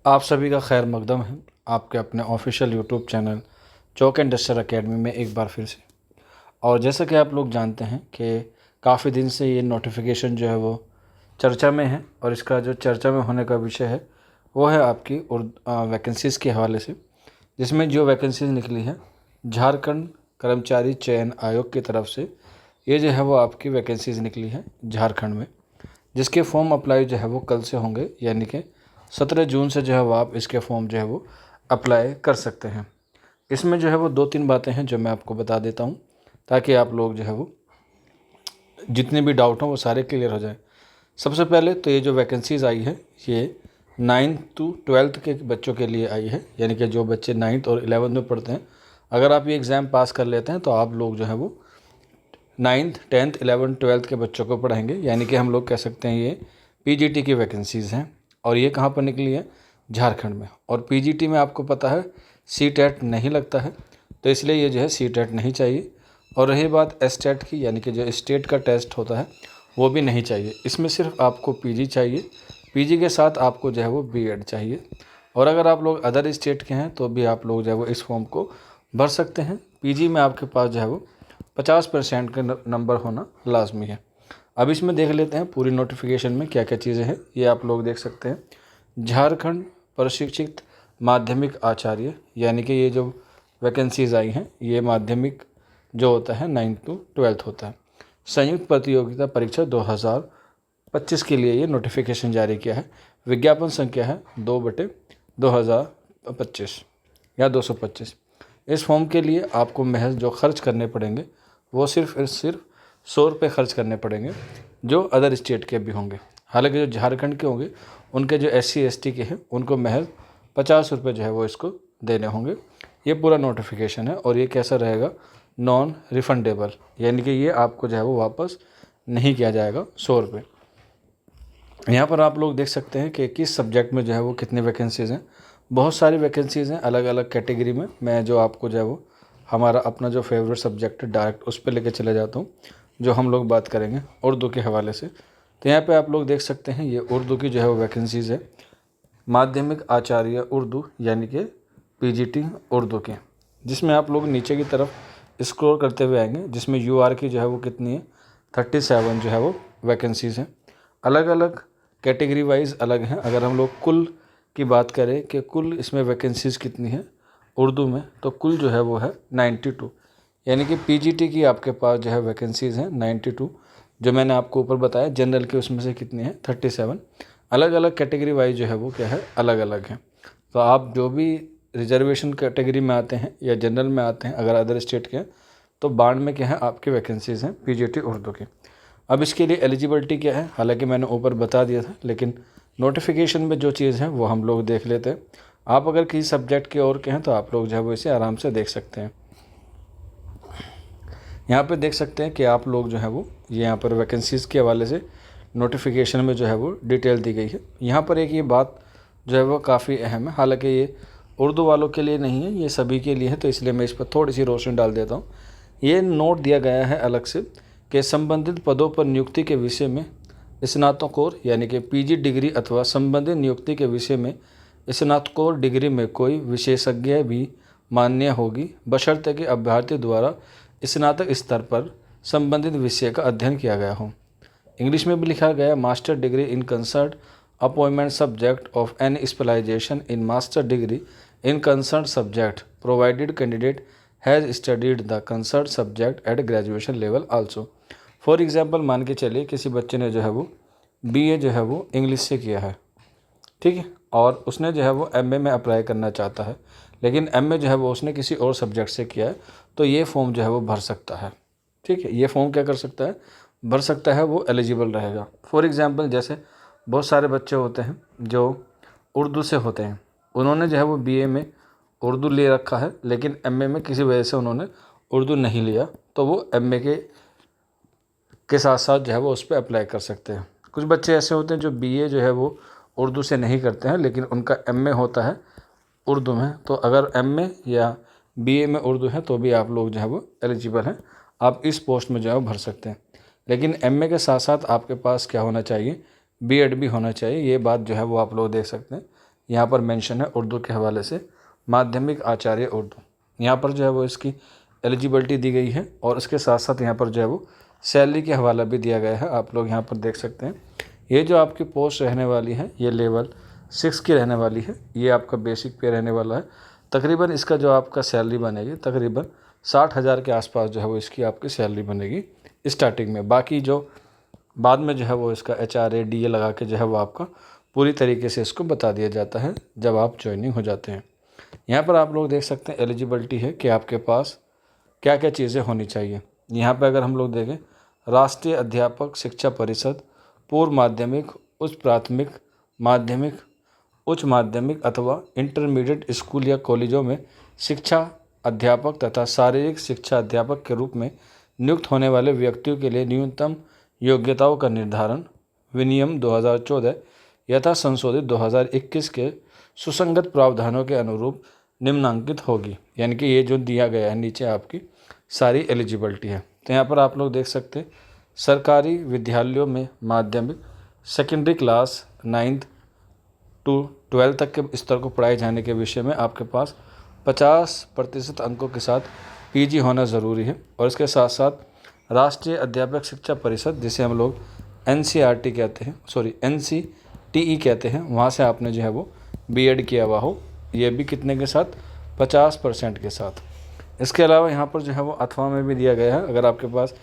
आप सभी का खैर मकदम है आपके अपने official YouTube channel chalk and duster academy में एक बार फिर से। और जैसा कि आप लोग जानते हैं कि काफ़ी दिन से ये नोटिफिकेशन जो है वो चर्चा में है, और इसका जो चर्चा में होने का विषय है वो है आपकी वैकेंसीज़ के हवाले से, जिसमें जो वैकेंसीज़ निकली है झारखंड कर्मचारी चयन आयोग की तरफ से। ये जो है वो आपकी वैकेंसीज़ निकली है झारखंड में, जिसके फॉर्म अप्लाई जो है वो कल से होंगे, यानी कि 17 जून से जो है वो आप इसके फॉर्म जो है वो अप्लाई कर सकते हैं। इसमें जो है वो 2-3 बातें हैं जो मैं आपको बता देता हूँ, ताकि आप लोग जो है वो जितने भी डाउट हों वो सारे क्लियर हो जाए। सबसे पहले तो ये जो वैकेंसीज़ आई है ये 9th to 12th के बच्चों के लिए आई है, यानी कि जो बच्चे 9th और 11th में पढ़ते हैं। अगर आप ये एग्ज़ाम पास कर लेते हैं तो आप लोग जो है वो 9th 10th 11th 12th के बच्चों को पढ़ाएंगे, यानी कि हम लोग कह सकते हैं ये पीजीटी की वैकेंसीज़ हैं। और ये कहाँ पर निकली है? झारखंड में। और पीजीटी में आपको पता है सीटेट नहीं लगता है, तो इसलिए ये जो है सीटेट नहीं चाहिए। और रही बात एसटेट की, यानी कि जो स्टेट का टेस्ट होता है वो भी नहीं चाहिए। इसमें सिर्फ आपको पीजी चाहिए, पीजी के साथ आपको जो है वो बीएड चाहिए। और अगर आप लोग अदर स्टेट के हैं तो भी आप लोग जो है वो इस फॉर्म को भर सकते हैं। पीजी में आपके पास जो है वो 50% का नंबर होना लाजमी है। अब इसमें देख लेते हैं पूरी नोटिफिकेशन में क्या क्या चीज़ें हैं। ये आप लोग देख सकते हैं, झारखंड प्रशिक्षित माध्यमिक आचार्य, यानी कि ये जो वैकेंसीज़ आई हैं ये माध्यमिक जो होता है 9th to 12th होता है। संयुक्त प्रतियोगिता परीक्षा 2025 के लिए ये नोटिफिकेशन जारी किया है। विज्ञापन संख्या है 2/2025 या 225। इस फॉर्म के लिए आपको महज जो खर्च करने पड़ेंगे वो सिर्फ 100 रुपये खर्च करने पड़ेंगे, जो अदर स्टेट के भी होंगे। हालांकि जो झारखंड के होंगे उनके जो SC ST के हैं उनको महज 50 रुपये जो है वो इसको देने होंगे। ये पूरा नोटिफिकेशन है और ये कैसा रहेगा? नॉन रिफंडेबल, यानी कि ये आपको जो है वो वापस नहीं किया जाएगा 100 रुपये। यहाँ पर आप लोग देख सकते हैं कि किस सब्जेक्ट में जो है वो कितनी वैकेंसीज़ हैं। बहुत सारी वैकेंसीज़ हैं अलग अलग कैटेगरी में। मैं जो आपको जो है वो हमारा अपना जो फेवरेट सब्जेक्ट है डायरेक्ट उस पर लेके चले जाता हूँ, जो हम लोग बात करेंगे उर्दू के हवाले से। तो यहाँ पे आप लोग देख सकते हैं ये उर्दू की जो है वो वैकेंसीज़ है, माध्यमिक आचार्य उर्दू, यानी कि पीजीटी उर्दू के, जिसमें आप लोग नीचे की तरफ स्क्रॉल करते हुए आएंगे, जिसमें UR की जो है वो कितनी है 37 जो है वो वैकेंसीज़ हैं। अलग अलग कैटेगरी वाइज अलग हैं। अगर हम लोग कुल की बात करें कि कुल इसमें वैकेंसीज़ कितनी है उर्दू में, तो कुल जो है वो है 92, यानी कि पीजीटी की आपके पास जो है वैकेंसीज़ हैं 92। जो मैंने आपको ऊपर बताया जनरल के उसमें से कितनी है 37। अलग अलग कैटेगरी वाइज जो है वो क्या है अलग अलग हैं। तो आप जो भी रिजर्वेशन कैटेगरी में आते हैं या जनरल में आते हैं अगर अदर स्टेट के हैं, तो 92 में क्या है आपकी वैकेंसीज़ हैं पीजीटी उर्दू की। अब इसके लिए एलिजिबिलिटी क्या है, हालांकि मैंने ऊपर बता दिया था, लेकिन नोटिफिकेशन में जो चीज़ है वो हम लोग देख लेते हैं। आप अगर किसी सब्जेक्ट के और के हैं तो आप लोग जो है वो इसे आराम से देख सकते हैं। यहाँ पे देख सकते हैं कि आप लोग जो है वो ये यहाँ पर वैकेंसीज़ के हवाले से नोटिफिकेशन में जो है वो डिटेल दी गई है। यहाँ पर एक ये बात जो है वो काफ़ी अहम है, हालांकि ये उर्दू वालों के लिए नहीं है, ये सभी के लिए है, तो इसलिए मैं इस पर थोड़ी सी रोशनी डाल देता हूँ। ये नोट दिया गया है अलग से कि संबंधित पदों पर नियुक्ति के विषय में स्नातकोर, यानी कि पीजी डिग्री अथवा संबंधित नियुक्ति के विषय में स्नातकोर डिग्री में कोई विशेषज्ञ भी मान्य होगी, बशर्ते कि अभ्यर्थी द्वारा स्नातक स्तर पर संबंधित विषय का अध्ययन किया गया हो। इंग्लिश में भी लिखा गया master degree in concerned appointment subject of an specialization in master degree in concerned subject provided candidate has studied the concerned subject at graduation level also. For example मान के चलिए किसी बच्चे ने जो है वो BA जो है वो इंग्लिश से किया है, ठीक है, और उसने जो है वो MA में अप्लाई करना चाहता है, लेकिन MA जो है वो उसने किसी और सब्जेक्ट से किया है, तो ये फॉर्म जो है वो भर सकता है। ठीक है, ये फॉर्म क्या कर सकता है? भर सकता है, वो एलिजिबल रहेगा। फॉर एग्जांपल जैसे बहुत सारे बच्चे होते हैं जो उर्दू से होते हैं, उन्होंने जो है वो BA में उर्दू ले रखा है, लेकिन MA में किसी वजह से उन्होंने उर्दू नहीं लिया, तो वो MA के साथ साथ जो है वो उस पर अप्लाई कर सकते हैं। कुछ बच्चे ऐसे होते हैं जो BA जो है वो उर्दू से नहीं करते हैं, लेकिन उनका MA होता है उर्दू में, तो अगर MA या BA में उर्दू है तो भी आप लोग जो है वो एलिजिबल हैं, आप इस पोस्ट में जो है वो भर सकते हैं। लेकिन MA के साथ साथ आपके पास क्या होना चाहिए? BEd भी होना चाहिए। ये बात जो है वो आप लोग देख सकते हैं यहाँ पर मेंशन है उर्दू के हवाले से, माध्यमिक आचार्य उर्दू। यहाँ पर जो है वो इसकी एलिजिबिलिटी दी गई है और उसके साथ साथ यहाँ पर जो है वो सैलरी के हवाला भी दिया गया है। आप लोग यहाँ पर देख सकते हैं, ये जो आपकी पोस्ट रहने वाली है ये लेवल 6 की रहने वाली है। ये आपका बेसिक पे रहने वाला है। तकरीबन इसका जो आपका सैलरी बनेगी तकरीबन 60,000 के आसपास जो है वो इसकी आपकी सैलरी बनेगी स्टार्टिंग में। बाकी जो बाद में जो है वो इसका HRA DA लगा के जो है वो आपका पूरी तरीके से इसको बता दिया जाता है जब आप ज्वाइनिंग हो जाते हैं। यहाँ पर आप लोग देख सकते हैं एलिजिबिलिटी है कि आपके पास क्या क्या चीज़ें होनी चाहिए। यहाँ पर अगर हम लोग देखें, राष्ट्रीय अध्यापक शिक्षा परिषद, पूर्व माध्यमिक, उच्च प्राथमिक, माध्यमिक, उच्च माध्यमिक अथवा इंटरमीडिएट स्कूल या कॉलेजों में शिक्षा अध्यापक तथा शारीरिक शिक्षा अध्यापक के रूप में नियुक्त होने वाले व्यक्तियों के लिए न्यूनतम योग्यताओं का निर्धारण विनियम 2014 यथा संशोधित 2021 के सुसंगत प्रावधानों के अनुरूप निम्नांकित होगी। यानी कि ये जो दिया गया है नीचे आपकी सारी एलिजिबिलिटी है। तो यहाँ पर आप लोग देख सकते हैं, सरकारी विद्यालयों में माध्यमिक secondary class 9th to 12th तक के स्तर को पढ़ाए जाने के विषय में आपके पास 50% अंकों के साथ PG होना ज़रूरी है। और इसके साथ साथ राष्ट्रीय अध्यापक शिक्षा परिषद, जिसे हम लोग NCRT कहते हैं, NCTE कहते हैं, वहाँ से आपने जो है वो B.Ed किया हुआ हो, ये भी कितने के साथ, 50% के साथ। इसके अलावा यहाँ पर जो है वो अथवा में भी दिया गया है, अगर आपके पास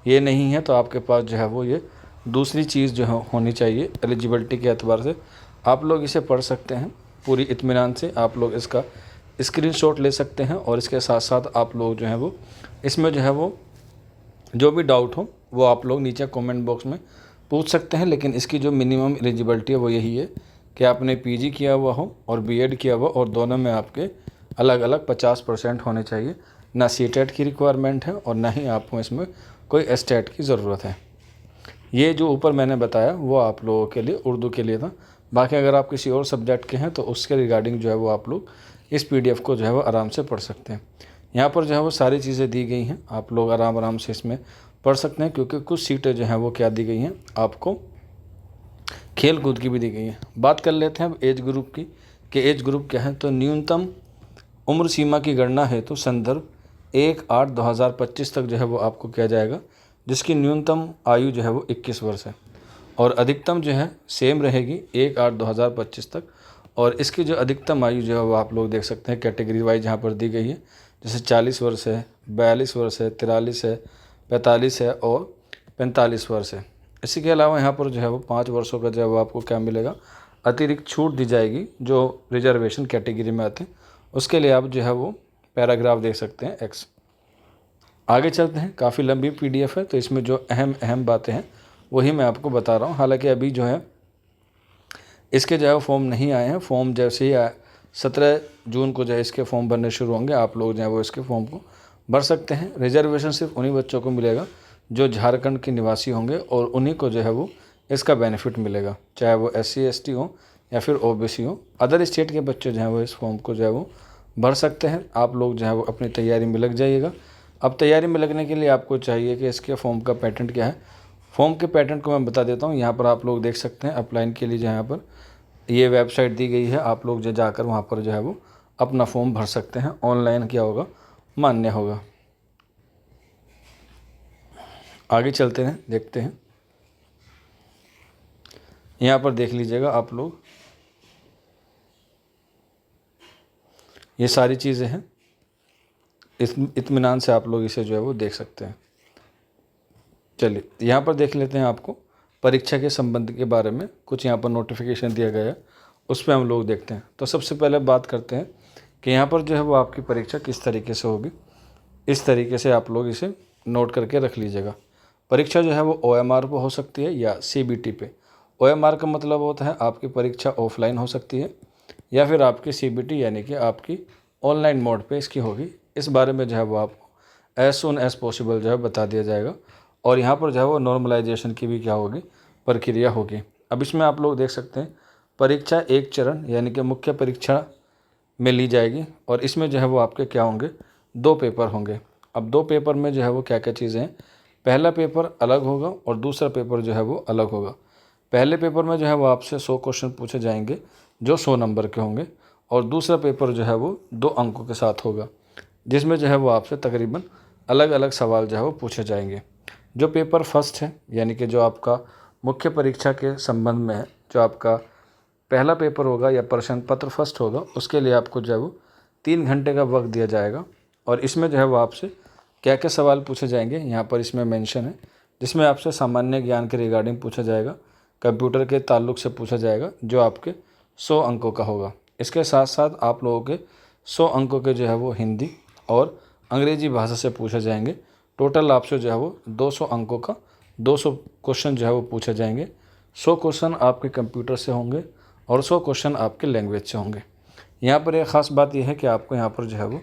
ये नहीं है तो आपके पास जो है वो ये दूसरी चीज़ जो है होनी चाहिए एलिजिबिलिटी के एतबार से। आप लोग इसे पढ़ सकते हैं पूरी इत्मीनान से, आप लोग इसका स्क्रीनशॉट ले सकते हैं और इसके साथ साथ आप लोग जो है वो इसमें जो है वो जो भी डाउट हो वो आप लोग नीचे कमेंट बॉक्स में पूछ सकते हैं। लेकिन इसकी जो मिनिमम एलिजिबिलिटी है वो यही है कि आपने PG किया हुआ हो और B.Ed किया हुआ, और दोनों में आपके अलग अलग 50% होने चाहिए। ना CTET की रिक्वायरमेंट है और ना ही आपको इसमें कोई STAT की ज़रूरत है। ये जो ऊपर मैंने बताया वो आप लोगों के लिए उर्दू के लिए था। बाकी अगर आप किसी और सब्जेक्ट के हैं तो उसके रिगार्डिंग जो है वो आप लोग इस PDF को जो है वो आराम से पढ़ सकते हैं। यहाँ पर जो है वो सारी चीज़ें दी गई हैं, आप लोग आराम से इसमें पढ़ सकते हैं, क्योंकि कुछ सीटें जो हैं वो क्या दी गई हैं आपको, खेल कूद की भी दी गई हैं। बात कर लेते हैं अब एज ग्रुप की, कि एज ग्रुप क्या है। तो न्यूनतम उम्र सीमा की गणना है तो संदर्भ 1/8/2025 तक जो है वो आपको किया जाएगा, जिसकी न्यूनतम आयु जो है वो 21 वर्ष है और अधिकतम जो है सेम रहेगी 1/8/2025 तक। और इसकी जो अधिकतम आयु जो है वो आप लोग देख सकते हैं कैटेगरी वाइज यहाँ पर दी गई है, जैसे 40 वर्ष है, 42 वर्ष है, 43 है, 45 है और 45 वर्ष है। इसी के अलावा यहाँ पर जो है वो 5 वर्षों का जो है वो आपको क्या मिलेगा, अतिरिक्त छूट दी जाएगी जो रिजर्वेशन कैटेगरी में आते हैं। उसके लिए आप जो है वो पैराग्राफ देख सकते हैं X। आगे चलते हैं, काफ़ी लंबी PDF है तो इसमें जो अहम बातें हैं वही मैं आपको बता रहा हूँ। हालांकि अभी जो है इसके जो है फॉर्म नहीं आए हैं, फॉर्म जैसे ही 17 जून को जो है इसके फॉर्म भरने शुरू होंगे, आप लोग जो है वो इसके फॉर्म को भर सकते हैं। रिजर्वेशन सिर्फ उन्हीं बच्चों को मिलेगा जो झारखंड के निवासी होंगे और उन्हीं को जो है वो इसका बेनिफिट मिलेगा, चाहे वो SC ST हो या फिर OBC हो। अदर स्टेट के बच्चे जो हैं वो इस फॉर्म को जो है वो भर सकते हैं। आप लोग जो है वो अपनी तैयारी में लग जाइएगा। अब तैयारी में लगने के लिए आपको चाहिए कि इसके फॉर्म का पैटर्न क्या है। फॉर्म के पैटर्न को मैं बता देता हूँ। यहाँ पर आप लोग देख सकते हैं अप्लाई के लिए जो यहाँ पर ये वेबसाइट दी गई है, आप लोग जो जाकर वहाँ पर जो है वो अपना फॉर्म भर सकते हैं। ऑनलाइन क्या होगा, मान्य होगा। आगे चलते हैं, देखते हैं। यहाँ पर देख लीजिएगा आप लोग, ये सारी चीज़ें हैं, इस इत्मीनान से आप लोग इसे जो है वो देख सकते हैं। चलिए यहाँ पर देख लेते हैं, आपको परीक्षा के संबंध के बारे में कुछ यहाँ पर नोटिफिकेशन दिया गया है, उस पर हम लोग देखते हैं। तो सबसे पहले बात करते हैं कि यहाँ पर जो है वो आपकी परीक्षा किस तरीके से होगी। इस तरीके से आप लोग इसे नोट करके रख लीजिएगा। परीक्षा जो है वो OMR पर हो सकती है या CBT पे। OMR का मतलब होता है आपकी परीक्षा ऑफलाइन हो सकती है या फिर आपकी CBT यानी कि आपकी ऑनलाइन मोड पे इसकी होगी। इस बारे में जो है वो आपको एज सून एज़ पॉसिबल जो है बता दिया जाएगा। और यहाँ पर जो है वो नॉर्मलाइजेशन की भी क्या होगी, प्रक्रिया होगी। अब इसमें आप लोग देख सकते हैं परीक्षा एक चरण यानी कि मुख्य परीक्षा में ली जाएगी और इसमें जो है वो आपके क्या होंगे, 2 पेपर होंगे। अब 2 पेपर में जो है वो क्या क्या चीज़ें हैं, पहला पेपर अलग होगा और दूसरा पेपर जो है वो अलग होगा। पहले पेपर में जो है वो आपसे 100 क्वेश्चन पूछे जाएंगे जो 100 नंबर के होंगे, और दूसरा पेपर जो है वो 2 अंकों के साथ होगा, जिसमें जो है वो आपसे तकरीबन अलग अलग सवाल जो है वो पूछे जाएंगे। जो पेपर फर्स्ट है, यानी कि जो आपका मुख्य परीक्षा के संबंध में है, जो आपका पहला पेपर होगा या प्रश्न पत्र फर्स्ट होगा, उसके लिए आपको जो है वो 3 घंटे का वक्त दिया जाएगा। और इसमें जो है वो आपसे क्या क्या सवाल पूछे जाएंगे यहाँ पर इसमें मेंशन है, जिसमें आपसे सामान्य ज्ञान के रिगार्डिंग पूछा जाएगा, कंप्यूटर के ताल्लुक से पूछा जाएगा, जो आपके 100 अंकों का होगा। इसके साथ साथ आप लोगों के 100 अंकों के जो है वो हिंदी और अंग्रेजी भाषा से पूछे जाएंगे। टोटल आपसे जो है वो 200 अंकों का 200 क्वेश्चन जो है वो पूछे जाएंगे। 100 क्वेश्चन आपके कंप्यूटर से होंगे और 100 क्वेश्चन आपके लैंग्वेज से होंगे। यहाँ पर एक ख़ास बात यह है कि आपको यहाँ पर जो है वो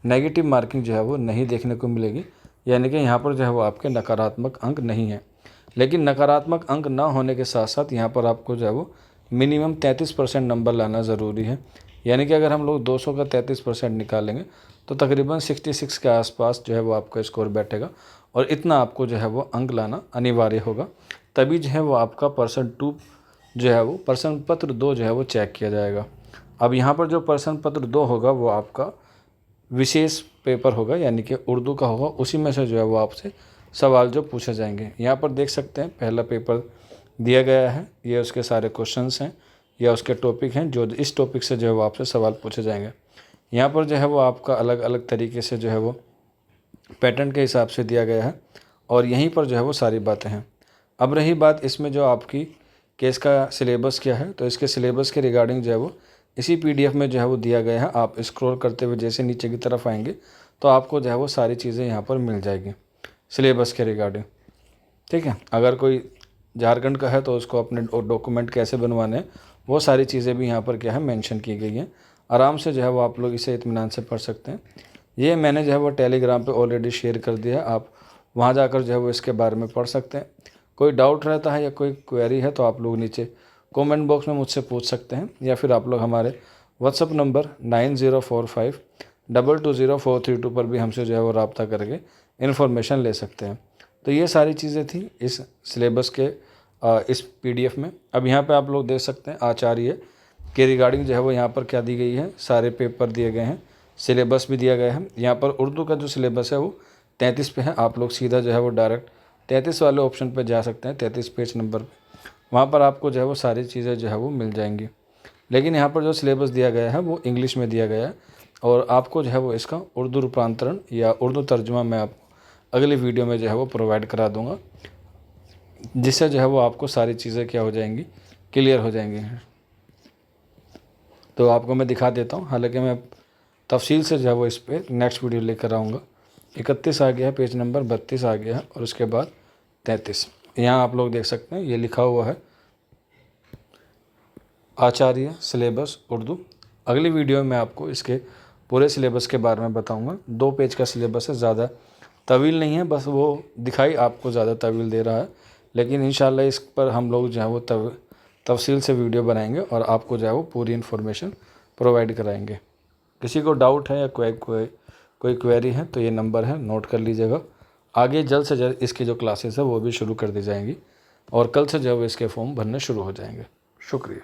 नेगेटिव मार्किंग जो है वो नहीं देखने को मिलेगी, यानी कि यहाँ पर जो है वो आपके नकारात्मक अंक नहीं है। लेकिन नकारात्मक अंक ना होने के साथ साथ यहाँ पर आपको जो है वो मिनिमम 33% नंबर लाना ज़रूरी है। यानी कि अगर हम लोग 200 का 33% निकालेंगे तो तकरीबन 66 के आसपास जो है वो आपका स्कोर बैठेगा, और इतना आपको जो है वो अंक लाना अनिवार्य होगा। तभी जो है वो आपका पर्सन 2 जो है वो प्रश्न पत्र 2 जो है वो चेक किया जाएगा। अब यहाँ पर जो प्रश्न पत्र 2 होगा वो आपका विशेष पेपर होगा, यानी कि उर्दू का होगा। उसी में से जो है वो आपसे सवाल जो पूछे जाएंगे, यहाँ पर देख सकते हैं पहला पेपर दिया गया है, ये उसके सारे क्वेश्चंस हैं या उसके टॉपिक हैं, जो इस टॉपिक से जो है वो आपसे सवाल पूछे जाएंगे। यहाँ पर जो है वो आपका अलग अलग तरीके से जो है वो पैटर्न के हिसाब से दिया गया है, और यहीं पर जो है वो सारी बातें हैं। अब रही बात इसमें जो आपकी केस का सिलेबस क्या है, तो इसके सिलेबस के रिगार्डिंग जो है वो इसी PDF में जो है वो दिया गया है। आप स्क्रॉल करते हुए जैसे नीचे की तरफ आएंगे तो आपको जो है वो सारी चीज़ें यहाँ पर मिल जाएगी सिलेबस के रिगार्डिंग। ठीक है, अगर कोई झारखंड का है तो उसको अपने डॉक्यूमेंट कैसे बनवाने हैं, वो सारी चीज़ें भी यहाँ पर क्या है मेंशन की गई हैं। आराम से जो है वो आप लोग इसे इत्मीनान से पढ़ सकते हैं। ये मैंने जो है वो टेलीग्राम पे ऑलरेडी शेयर कर दिया है, आप वहाँ जाकर जो है वो इसके बारे में पढ़ सकते हैं। कोई डाउट रहता है या कोई क्वेरी है तो आप लोग नीचे कमेंट बॉक्स में मुझसे पूछ सकते हैं, या फिर आप लोग हमारे व्हाट्सअप नंबर 9045220432 पर भी हमसे जो है वो रब्ता करके इन्फॉर्मेशन ले सकते हैं। तो ये सारी चीज़ें थी इस सिलेबस के इस PDF में। अब यहाँ पे आप लोग देख सकते हैं आचार्य के रिगार्डिंग जो है वो यहाँ पर क्या दी गई है, सारे पेपर दिए गए हैं, सिलेबस भी दिया गया है। यहाँ पर उर्दू का जो सिलेबस है वो 33 पे है। आप लोग सीधा जो है वो डायरेक्ट 33 वाले ऑप्शन पर जा सकते हैं, 33 पेज नंबर पर। वहाँ पर आपको जो है वो सारी चीज़ें जो है वो मिल जाएंगी। लेकिन यहाँ पर जो सिलेबस दिया गया है वो इंग्लिश में दिया गया है, और आपको जो है वो इसका उर्दू रूपांतरण या उर्दू तर्जुमा मैं आपको अगली वीडियो में जो है वो प्रोवाइड करा दूँगा, जिससे जो है वो आपको सारी चीज़ें क्या हो जाएंगी, क्लियर हो जाएंगी। तो आपको मैं दिखा देता हूँ, हालांकि मैं तफसील से जो है वो इस पर नेक्स्ट वीडियो लेकर आऊँगा। 31 आ गया है, पेज नंबर 32 आ गया है, और उसके बाद 33। यहाँ आप लोग देख सकते हैं ये लिखा हुआ है आचार्य सिलेबस उर्दू। अगली वीडियो में मैं आपको इसके पूरे सिलेबस के बारे में बताऊंगा। 2 पेज का सिलेबस है, ज़्यादा तवील नहीं है, बस वो दिखाई आपको ज़्यादा तवील दे रहा है, लेकिन इंशाल्लाह इस पर हम लोग जो है वो तफसील से वीडियो बनाएंगे और आपको जो है वो पूरी इन्फॉर्मेशन प्रोवाइड कराएंगे। किसी को डाउट है या कोई क्वेरी है तो ये नंबर है, नोट कर लीजिएगा। आगे जल्द से जल्द इसकी जो क्लासेस है वो भी शुरू कर दी जाएंगी, और कल से जो है वो इसके फॉर्म भरने शुरू हो जाएंगे। शुक्रिया।